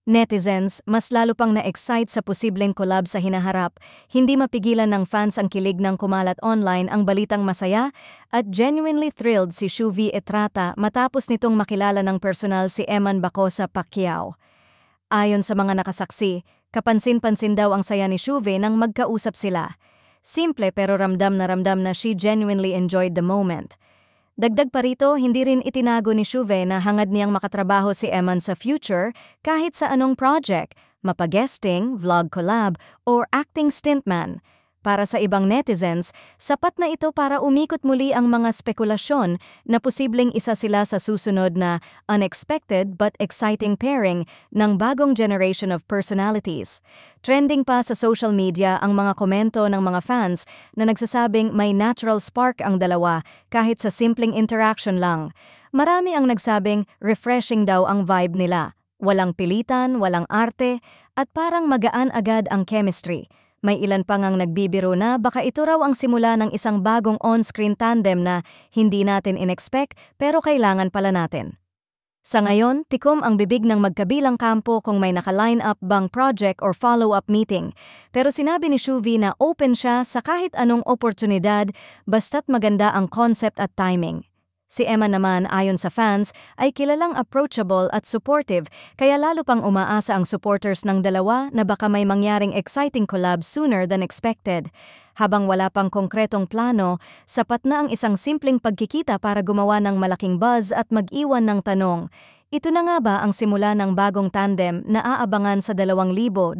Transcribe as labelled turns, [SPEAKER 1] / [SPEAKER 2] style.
[SPEAKER 1] Netizens, mas lalo pang na-excite sa posibleng collab sa hinaharap. Hindi mapigilan ng fans ang kilig ng kumalat online ang balitang masaya at genuinely thrilled si Shuvi Etrata matapos nitong makilala ng personal si Eman Bacosa Pacquiao. Ayon sa mga nakasaksi, kapansin-pansin daw ang saya ni Shuvi nang magkausap sila. Simple pero ramdam na she genuinely enjoyed the moment. Dagdag pa rito, hindi rin itinago ni Shuve na hangad niyang makatrabaho si Eman sa future kahit sa anong project, mapag-guesting, vlog collab, or acting stintman. Para sa ibang netizens, sapat na ito para umikot muli ang mga spekulasyon na posibleng isa sila sa susunod na unexpected but exciting pairing ng bagong generation of personalities. Trending pa sa social media ang mga komento ng mga fans na nagsasabing may natural spark ang dalawa kahit sa simpleng interaction lang. Marami ang nagsabing refreshing daw ang vibe nila. Walang pilitan, walang arte, at parang magaan agad ang chemistry. May ilan pa ngang nagbibiro na baka ito raw ang simula ng isang bagong on-screen tandem na hindi natin inexpect pero kailangan pala natin. Sa ngayon, tikom ang bibig ng magkabilang kampo kung may naka-line up bang project or follow-up meeting. Pero sinabi ni Shuvi na open siya sa kahit anong oportunidad basta't maganda ang concept at timing. Si Emma naman ayon sa fans ay kilalang approachable at supportive kaya lalo pang umaasa ang supporters ng dalawa na baka may mangyaring exciting collab sooner than expected. Habang wala pang konkretong plano, sapat na ang isang simpleng pagkikita para gumawa ng malaking buzz at mag-iwan ng tanong. Ito na nga ba ang simula ng bagong tandem na aabangan sa 2026?